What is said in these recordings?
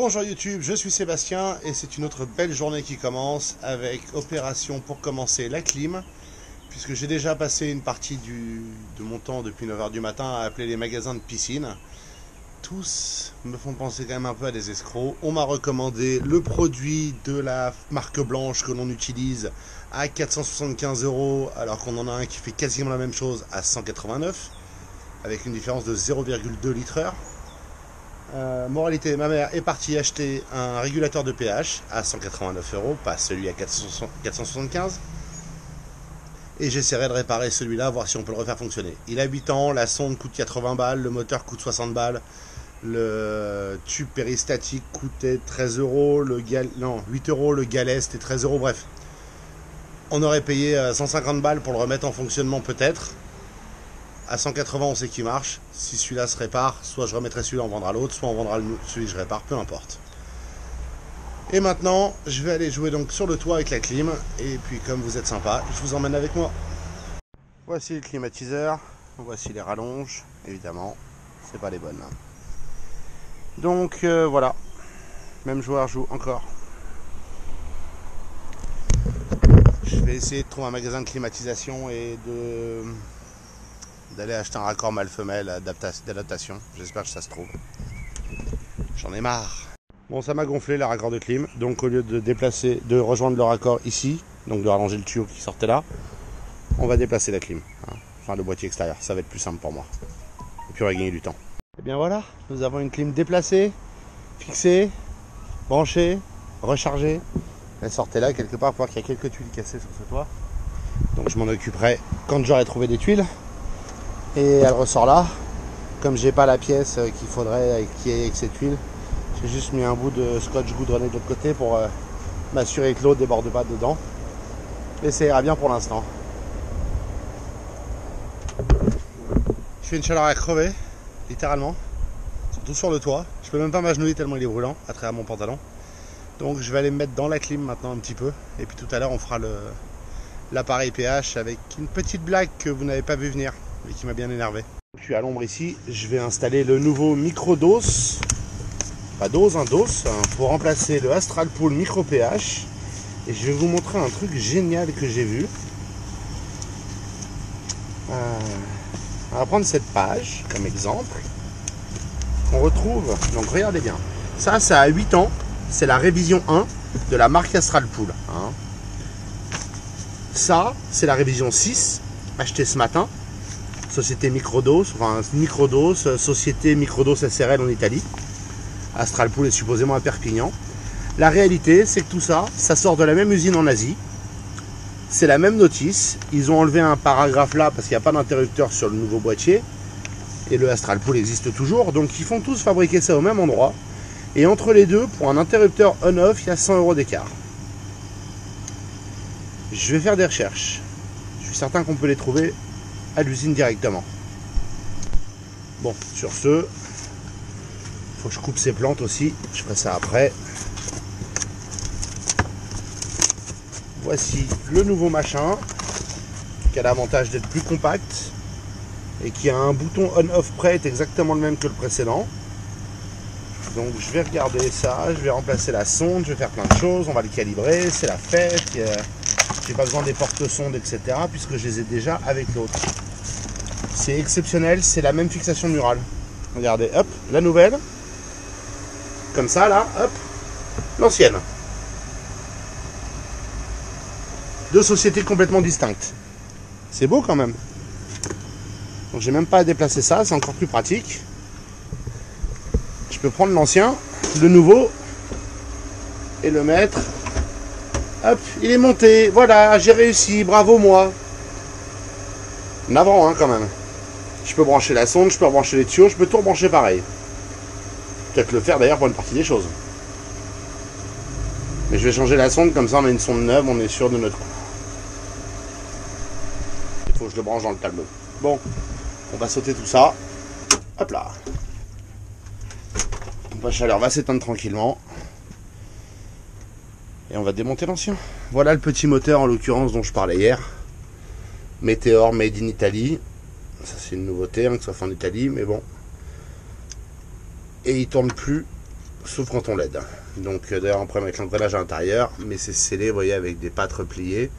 Bonjour YouTube, je suis Sébastien et c'est une autre belle journée qui commence avec opération pour commencer la clim, puisque j'ai déjà passé une partie de mon temps depuis 9 h du matin à appeler les magasins de piscine. Tous me font penser quand même un peu à des escrocs. On m'a recommandé le produit de la marque blanche que l'on utilise à 475 € alors qu'on en a un qui fait quasiment la même chose à 189 avec une différence de 0,2 litres/heure. Moralité, ma mère est partie acheter un régulateur de pH à 189 €, pas celui à 475. Et j'essaierai de réparer celui-là, voir si on peut le refaire fonctionner. Il a 8 ans, la sonde coûte 80 balles, le moteur coûte 60 balles, le tube péristatique coûtait 13 €, 8 €, le galet c'était 13 €, bref. On aurait payé 150 balles pour le remettre en fonctionnement peut-être. À 180 on sait qu'il marche. Si celui-là se répare, soit je remettrai celui-là, on vendra l'autre, soit on vendra celui que je répare, peu importe. Et maintenant, je vais aller jouer donc sur le toit avec la clim. Et puis comme vous êtes sympa, je vous emmène avec moi. Voici le climatiseur. Voici les rallonges. Évidemment, c'est pas les bonnes. Donc voilà. Même joueur joue encore. Je vais essayer de trouver un magasin de climatisation et d'aller acheter un raccord mâle-femelle d'adaptation. J'espère que ça se trouve. J'en ai marre. Bon, ça m'a gonflé le raccord de clim. Donc au lieu de rejoindre le raccord ici, donc de rallonger le tuyau qui sortait là, on va déplacer la clim. Enfin le boîtier extérieur, ça va être plus simple pour moi. Et puis on va gagner du temps. Et bien voilà, nous avons une clim déplacée, fixée, branchée, rechargée. Elle sortait là quelque part pour voir qu'il y a quelques tuiles cassées sur ce toit. Donc je m'en occuperai quand j'aurai trouvé des tuiles. Et elle ressort là. Comme j'ai pas la pièce qu'il faudrait qui est avec ces tuiles, j'ai juste mis un bout de scotch goudronné de l'autre côté pour m'assurer que l'eau ne déborde pas dedans. Et ça ira bien pour l'instant. Je fais une chaleur à crever, littéralement. Surtout sur le toit. Je peux même pas m'agenouiller tellement il est brûlant à travers mon pantalon. Donc je vais aller me mettre dans la clim maintenant un petit peu. Et puis tout à l'heure on fera l'appareil pH avec une petite blague que vous n'avez pas vu venir et qui m'a bien énervé. Je suis à l'ombre ici, je vais installer le nouveau micro-dose, pas dose, un dose, pour remplacer le Astral Pool micro pH. Et je vais vous montrer un truc génial que j'ai vu. On va prendre cette page comme exemple. On retrouve, donc regardez bien, ça a 8 ans, c'est la révision 1 de la marque Astral Pool. Ça, c'est la révision 6, achetée ce matin. Société Microdose, Société Microdose SRL en Italie. Astral Pool est supposément à Perpignan. La réalité, c'est que tout ça, ça sort de la même usine en Asie. C'est la même notice. Ils ont enlevé un paragraphe là parce qu'il n'y a pas d'interrupteur sur le nouveau boîtier. Et le Astral Pool existe toujours. Donc ils font tous fabriquer ça au même endroit. Et entre les deux, pour un interrupteur on-off, il y a 100 € d'écart. Je vais faire des recherches. Je suis certain qu'on peut les trouver à l'usine directement. Bon, sur ce, il faut que je coupe ces plantes aussi. Je ferai ça après. Voici le nouveau machin qui a l'avantage d'être plus compact et qui a un bouton on-off prêt exactement le même que le précédent. Donc je vais regarder ça, je vais remplacer la sonde, je vais faire plein de choses, on va le calibrer, c'est la fête. J'ai pas besoin des porte-sondes, etc. puisque je les ai déjà avec l'autre. C'est exceptionnel, c'est la même fixation murale. Regardez, hop, la nouvelle. Comme ça, là, hop, l'ancienne. Deux sociétés complètement distinctes. C'est beau quand même. Donc j'ai même pas à déplacer ça, c'est encore plus pratique. Je peux prendre l'ancien, le nouveau, et le mettre. Hop, il est monté, voilà, j'ai réussi, bravo moi. Navrant, hein, quand même. Je peux brancher la sonde, je peux rebrancher les tuyaux, je peux tout rebrancher pareil. Peut-être le faire d'ailleurs pour une partie des choses. Mais je vais changer la sonde, comme ça on a une sonde neuve, on est sûr de notre coup. Il faut que je le branche dans le tableau. Bon, on va sauter tout ça. Hop là. La chaleur va s'éteindre tranquillement. Et on va démonter l'ancien. Voilà le petit moteur en l'occurrence dont je parlais hier. Meteor Made in Italy. Ça c'est une nouveauté, que ce soit fait en Italie, mais bon. Et il tourne plus sauf quand on l'aide. Donc d'ailleurs on pourrait mettre l'engrenage à l'intérieur, mais c'est scellé, vous voyez, avec des pattes repliées.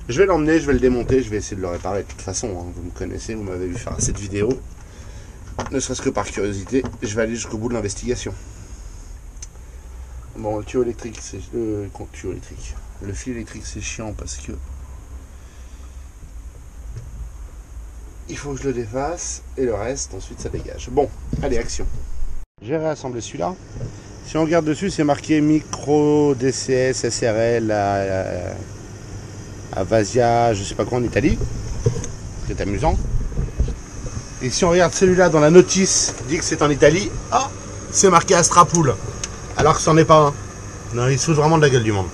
Je vais l'emmener, je vais le démonter, je vais essayer de le réparer de toute façon, hein. Vous me connaissez, vous m'avez vu faire cette vidéo. Ne serait-ce que par curiosité, je vais aller jusqu'au bout de l'investigation. Bon, le tuyau électrique, c'est le tuyau électrique. Le fil électrique, c'est chiant parce que il faut que je le défasse et le reste, ensuite ça dégage. Bon, allez, action. J'ai réassemblé celui-là. Si on regarde dessus, c'est marqué micro DCS SRL à Vasia, je sais pas quoi, en Italie. C'est amusant. Et si on regarde celui-là dans la notice, dit que c'est en Italie, ah, c'est marqué Astrapool. Alors que c'en est pas un. Non, il se fout vraiment de la gueule du monde.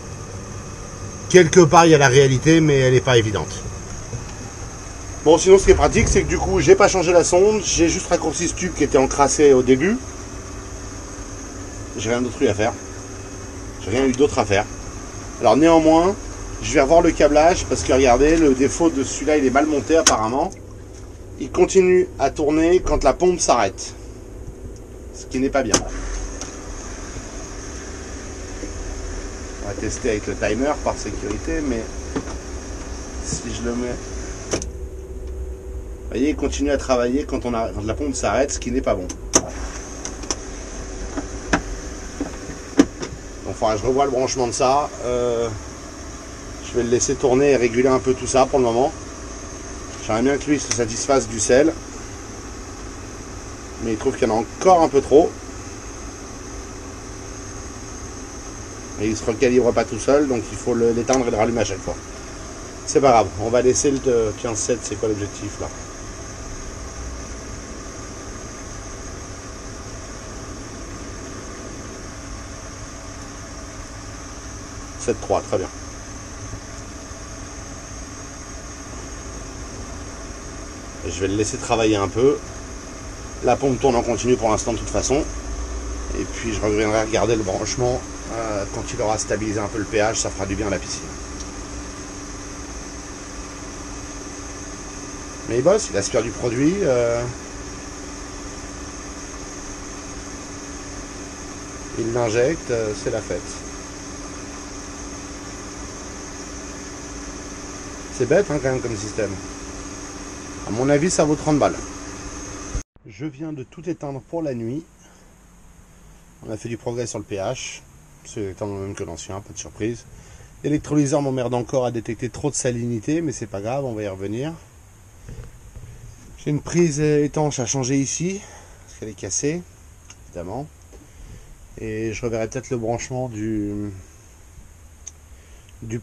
Quelque part, il y a la réalité, mais elle n'est pas évidente. Bon, sinon, ce qui est pratique, c'est que du coup, j'ai pas changé la sonde, j'ai juste raccourci ce tube qui était encrassé au début. J'ai rien d'autre eu à faire. J'ai rien eu d'autre à faire. Alors, néanmoins, je vais revoir le câblage parce que regardez, le défaut de celui-là, il est mal monté apparemment. Il continue à tourner quand la pompe s'arrête. Ce qui n'est pas bien. On va tester avec le timer par sécurité, mais si je le mets... Vous voyez, il continue à travailler quand la pompe s'arrête, ce qui n'est pas bon. Donc, il faudra que je revoie le branchement de ça. Je vais le laisser tourner et réguler un peu tout ça pour le moment. J'aimerais bien que lui se satisfasse du sel. Mais il trouve qu'il y en a encore un peu trop. Et il ne se recalibre pas tout seul, donc il faut l'éteindre et le rallumer à chaque fois. C'est pas grave, on va laisser le 15-7, c'est quoi l'objectif là? « 7-3, très bien. Et je vais le laisser travailler un peu. La pompe tourne en continu pour l'instant de toute façon. Et puis je reviendrai regarder le branchement quand il aura stabilisé un peu le pH, ça fera du bien à la piscine. Mais il bosse, il aspire du produit. Il l'injecte, c'est la fête. C'est bête hein, quand même comme système. À mon avis, ça vaut 30 balles. Je viens de tout éteindre pour la nuit. On a fait du progrès sur le pH. C'est exactement le même que l'ancien, pas de surprise. L'électrolyseur m'emmerde encore à détecter trop de salinité, mais c'est pas grave, on va y revenir. J'ai une prise étanche à changer ici, parce qu'elle est cassée, évidemment. Et je reverrai peut-être le branchement du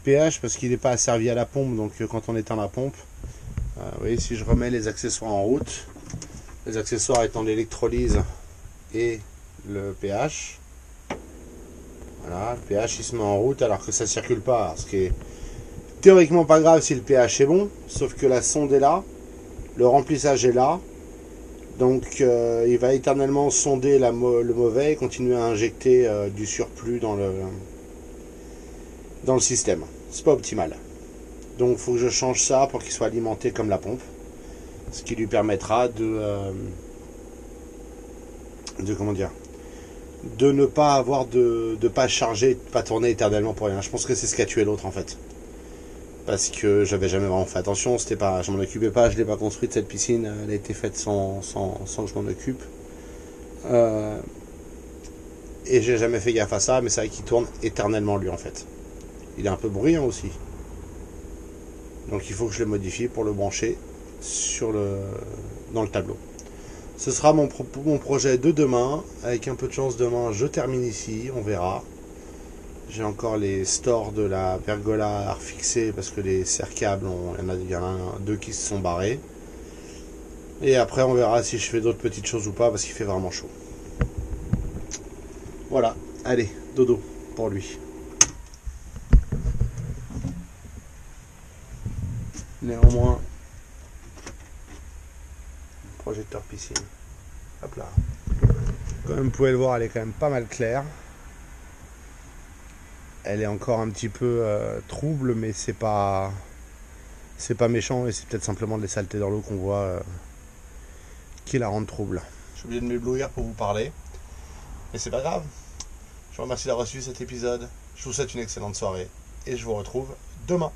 pH, parce qu'il n'est pas asservi à la pompe, donc quand on éteint la pompe, vous voyez, si je remets les accessoires en route, les accessoires étant l'électrolyse et le pH, voilà, le pH il se met en route alors que ça ne circule pas, ce qui est théoriquement pas grave si le pH est bon, sauf que la sonde est là, le remplissage est là, donc il va éternellement sonder le mauvais et continuer à injecter du surplus dans le système. C'est pas optimal. Donc il faut que je change ça pour qu'il soit alimenté comme la pompe, ce qui lui permettra de comment dire, de ne pas avoir de pas charger, de pas tourner éternellement pour rien. Je pense que c'est ce qui a tué l'autre en fait, parce que j'avais jamais vraiment fait attention, c'était pas, je m'en occupais pas, je l'ai pas construite cette piscine, elle a été faite sans que je m'en occupe, et j'ai jamais fait gaffe à ça, mais c'est vrai qu'il tourne éternellement lui en fait. Il est un peu bruyant aussi, donc il faut que je le modifie pour le brancher dans le tableau. Ce sera mon projet de demain. Avec un peu de chance, demain, je termine ici. On verra. J'ai encore les stores de la pergola à refixer parce que les serre-câbles, il y en a deux qui se sont barrés. Et après, on verra si je fais d'autres petites choses ou pas parce qu'il fait vraiment chaud. Voilà. Allez, dodo pour lui. Néanmoins, projecteur piscine. Hop là. Comme vous pouvez le voir, elle est quand même pas mal claire. Elle est encore un petit peu trouble, mais c'est pas méchant et c'est peut-être simplement des saletés dans l'eau qu'on voit qui la rendent trouble. Je suis obligé de m'éblouir pour vous parler, mais c'est pas grave. Je vous remercie d'avoir suivi cet épisode. Je vous souhaite une excellente soirée et je vous retrouve demain.